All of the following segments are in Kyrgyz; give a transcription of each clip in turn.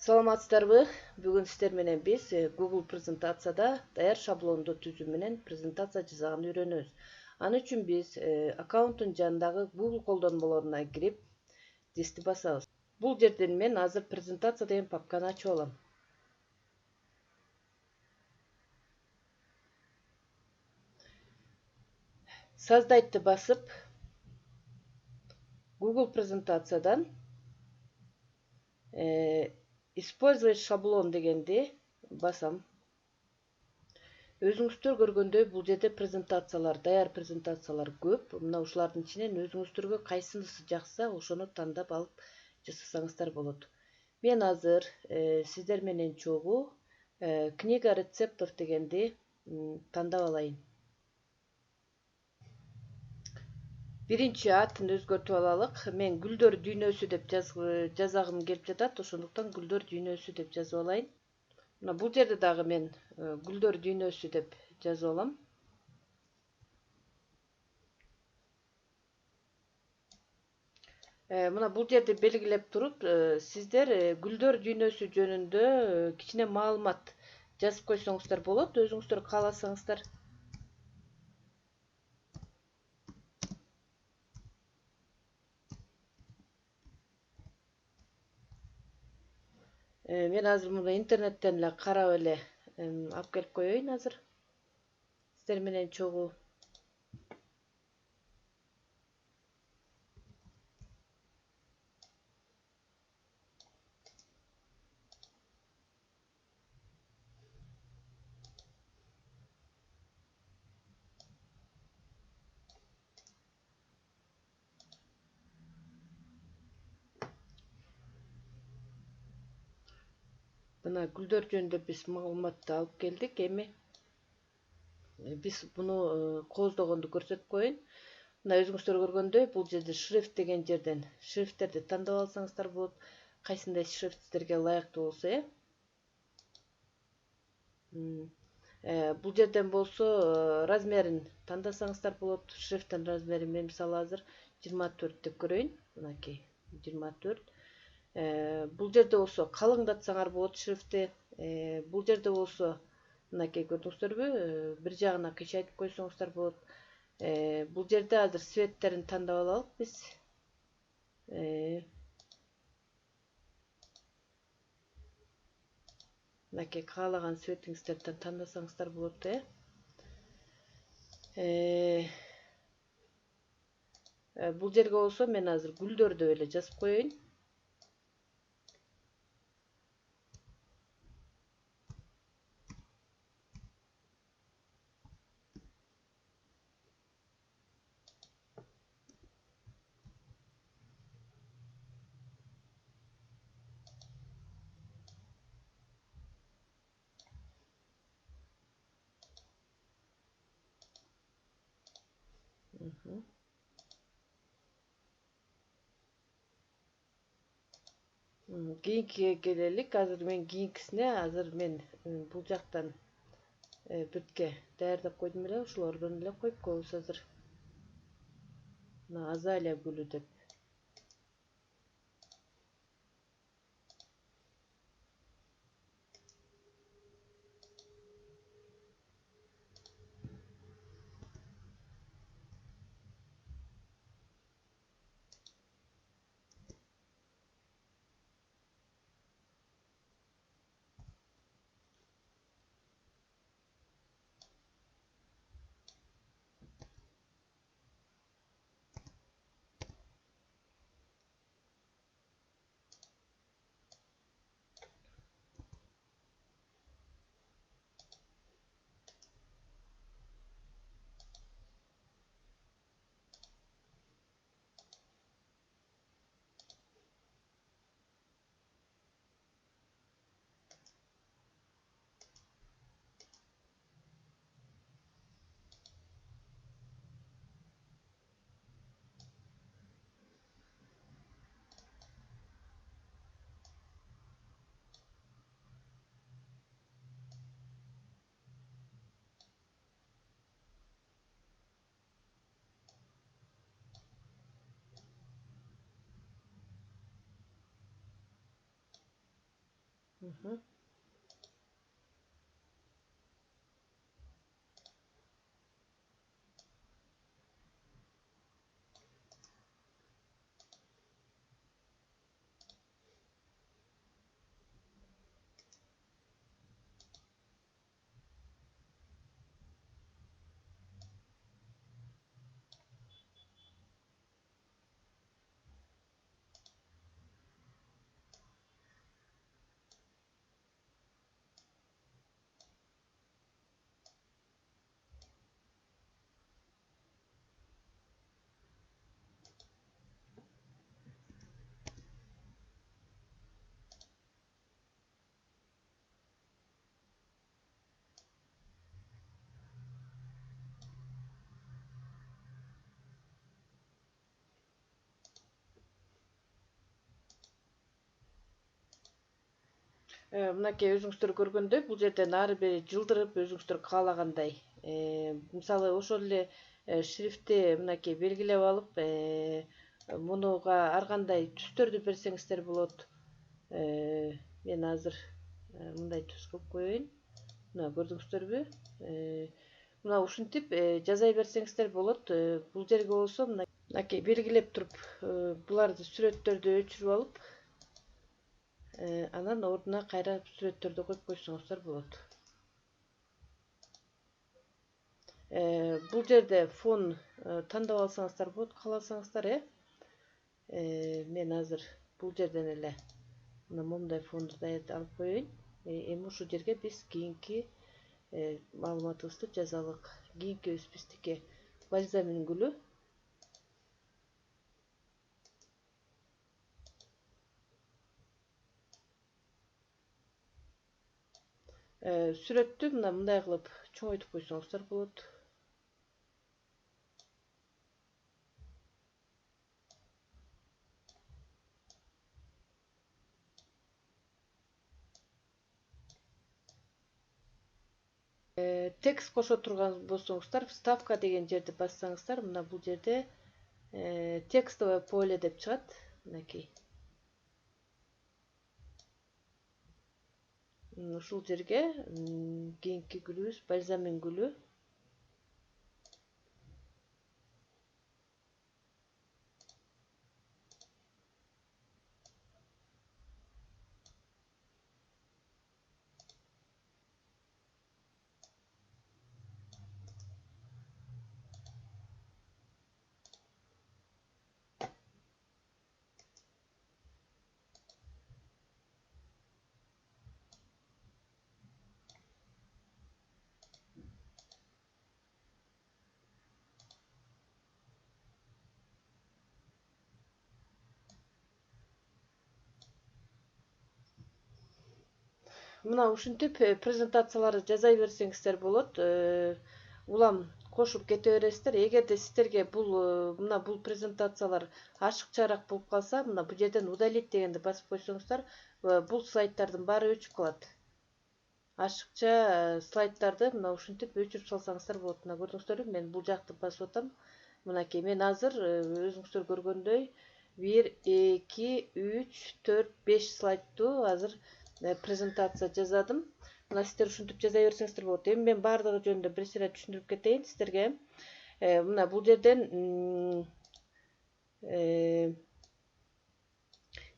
Саламатсыздарбы? Бүгүн сиздер менен биз Google презентацияда даяр шаблондо түзүү менен презентация жасаганды үйрөнөбүз. Аны үчүн биз аккаунттун жанындагы Google колдонмолоруна кирип, дисти басабыз. Бул жерден мен азыр презентация деген папканы ачып алам. Создайтты басып, Google презентациядан использовать шаблон дегенди басам. Өзүңүздөр көргөндөй бул жерде презентациялар, даяр презентациялар көп. Мына ушулардын ичинен өзүңүздөргө кайсынысы жакса, ошону тандап алып жасасаңыздар болот. Мен азыр сиздер менен чогуу книга рецептов дегенди тандап алайын. Биринчи атын өзгөртүп алалык. Мен гүлдөр дүйнөсү деп жазагым келип жатат, ошондуктан гүлдөр дүйнөсү деп жазып алайын. Мына бул жерде дагы мен гүлдөр дүйнөсү деп жазып алам. Мына бул жерде белгилеп туруп, сиздер гүлдөр дүйнөсү жөнүндө кичине маалымат жазып койсоңуздар болот, өзүңүздөр кааласаңыздар. Мен азыр муну интернеттен эле карап эле алып келип коеюн азыр. Сиздер менен чогуу. Мына гүлдөр жөнүндө биз маалыматты алып келдик. Эми биз буну кооздогонду көрсөтүп коеюн. Мына өзүңүздөр көргөндөй бул жерде шрифт деген жерден шрифттерди тандап алсаңыздар болот. Кайсындай шрифт сиздерге ылайыктуу болсо, бул жерден болсо размерин тандасаңыздар болот. Шрифттин размери мен мисалы азыр 24 деп көрөйүн. Мынакей 24. Бул жерде болсо калыңдатсаңар болот шрифти. Бул жерде болсо мынакей көрдүңүздөрбү? Бир жагына кыйшайтып койсоңуздар болот. Бул жерде азыр цветтерин тандап алалык биз. Мынакей каалаган цветиңиздерди тандасаңыздар болот, Бул жерге болсо мен азыр гүлдөр деп эле жазып коеюн. Кийинкиге келелик. Азыр мен кийинкисине мен бул жактан бүткө даярдап койдум эле, ошолордон эле коюп коебуз азыр. Мына азалия гүлү деп. Мынакей өзүңүздөр көргөндөй бул жерден ары бери жылдырып өзүңүздөр каалагандай мисалы ошол эле шрифти мынакей белгилеп алып мунуга ар кандай түстөрдү берсеңиздер болот. Мен азыр мындай түс кылып коеюн. Мына көрдүңүздөрбү? Мына ушинтип жаза берсеңиздер болот. Бул жерге болсо мынакей белгилеп туруп буларды сүрөттөрдү өчүрүп алып анан ордуна кайра сүрөттөрдү коюп койсоңуздар болот. Бул жерде фон тандап алсаңыздар болот, кааласаңыздар. Мен азыр бул жерден эле мына момундай фонду алып коеюн. Эми ушул жерге биз кийинки маалыматыбызды жазалык. Кийинкибиз биздики бальзамин гүлү. Сүрөттү мындай кылып чоңойтуп койсоңуздар болот. Текст кошо турган болсоңуздар, вставка деген жерди бассаңыздар, мына бул жерде текстовое поле деп чыгат. Мынакей. Ушул жерге кийинки гүлүбүз бальзамин гүлү. Мына ушинтип презентацияларды жаза берсеңиздер болот. Улам кошуп кете бересиздер. Эгерде сиздерге мына бул презентациялар ашыкчараак болуп калса, мына бул жерден удалить дегенди басып койсоңуздар, бул слайддардын баары өчүп калат. Ашыкча слайддарды мына ушинтип өчүрүп салсаңыздар болот. Мына көрдүңүздөрбү? Мен бул жакты басып атам. Мынакей мен азыр өзүңүздөр көргөндөй 1, 2, 3, 4, 5 слайдтуу азыр презентация жазадым. Мына сиздер ушинтип жаза берсеңиздер болот. Эми мен баардыгы жөнүндө бир сыйра түшүндүрүп кетейин сиздерге. Мына бул жерден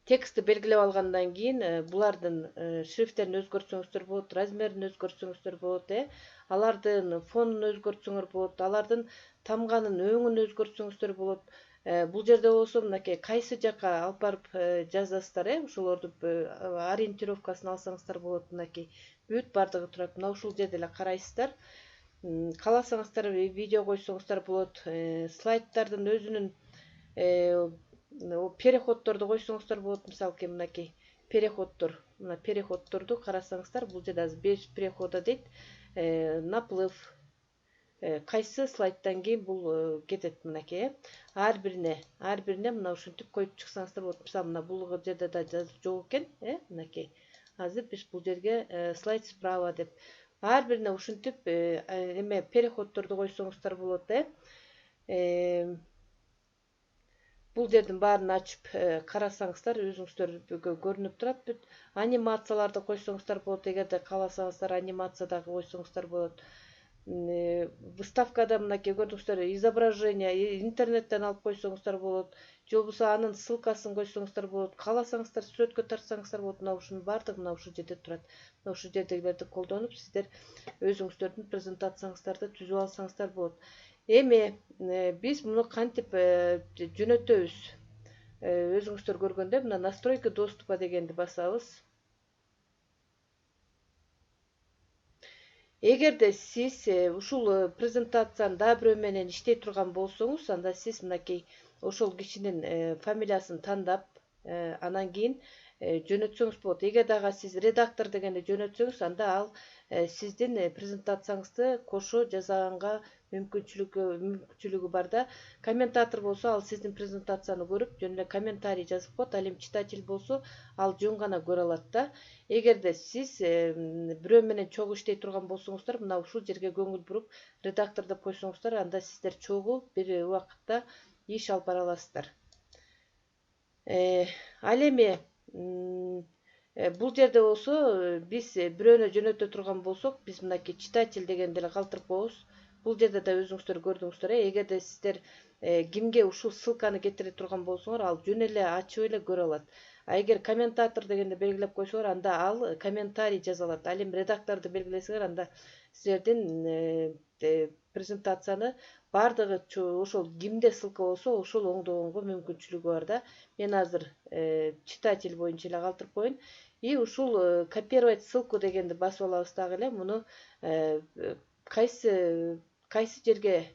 текстти белгилеп алгандан кийин булардын шрифттерин өзгөртсөңүздөр болот, размерин өзгөртсөңүздөр болот, алардын фонун өзгөртсөңөр болот, алардын тамганын өңүн өзгөртсөңүздөр болот. Бул жерде болсо мынакей кайсы жака алып барып жазасыздар, ошолорду ориентировкасын алсаңыздар болот. Мынакей бүт баардыгы турат. Мына ушул жерде эле карайсыздар. Кааласаңыздар видео койсоңуздар болот. Слайддардын өзүнүн переходдорду койсоңуздар болот. Мисалки мынакей переходдор. Мына переходдорду карасаңыздар, бул жерде азыр 5 перехода дейт. Наплыв. Кайсы слайддан кийин бул кетет мынакей. Ар бирине мына ушинтип коюп чыксаңыздар болот. Мисалы мына бул жерде да жазып жок экен, мынакей. Азыр биз бул жерге слайд справа деп ар бирине ушинтип переходдорду койсоңуздар болот, Бул жердин баарын ачып карасаңыздар өзүңүздөргө көрүнүп турат. Бүт анимацияларды койсоңуздар болот. Эгерде кааласаңыздар анимация дагы койсоңуздар болот. Выставкада мынакей көрдүңүздөр изображение интернеттен алып койсоңуздар болот. Же болбосо анын ссылкасын койсоңуздар болот. Кааласаңыздар сүрөткө тартсаңыздар болот. Мына ушунун баардыгы мына ушул жерде турат. Мына ушул жердегилерди колдонуп сиздер өзүңүздөрдүн презентацияңыздарды түзүп алсаңыздар болот. Эми биз муну кантип жөнөтөбүз? Өзүңүздөр көргөндөй мына настройка доступа дегенди басабыз. Эгерде сиз ушул презентацияны дагы бирөө менен иштей турган болсоңуз, анда сиз мынакей ошол кишинин фамилиясын тандап, анан кийин жөнөтсөңүз болот. Эгер дагы сиз редактор дегенди жөнөтсөңүз, анда ал сиздин презентацияңызды кошо жасаганга мүмкүнчүлүгү бар да. Комментатор болсо ал сиздин презентацияны көрүп, жөн эле комментарий жазып коет. Ал эми читатель болсо ал жөн гана көрө алат да. Эгерде сиз бирөө менен чогуу иштей турган болсоңуздар, мына ушул жерге көңүл буруп, редактор деп койсоңуздар, анда сиздер чогуу бир убакытта иш алып бара аласыздар. Ал эми бул жерде болсо биз бирөөнү жөнөтө турган болсок, биз мынакей читатель дегенди эле калтырып коебуз. Бул жерде да өзүңүздөр көрдүңүздөр. Эгерде сиздер кимге ушул ссылканы кетире турган болсоңор, ал жөн эле ачып эле көрө алат. А эгер комментатор дегенди белгилеп койсоңор, анда ал комментарий жаза алат. Ал эми редакторду белгилесеңер, анда силердин презентацияны баардыгы ошол кимде ссылка болсо ошол оңдогонго мүмкүнчүлүгү бар да. Мен азыр читатель боюнча эле калтырып коеюн. И ушул копировать ссылку дегенди басып алабыз дагы эле. Муну кайсы жерге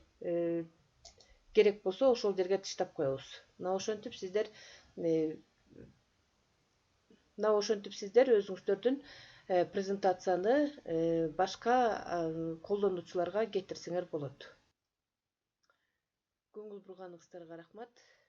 керек болсо ошол жерге тыштап коебуз. Мына ошентип сиздер өзүңүздөрдүн презентацияны башка колдонуучуларга кетирсеңер болот. Көңүл бурганыңыздарга рахмат.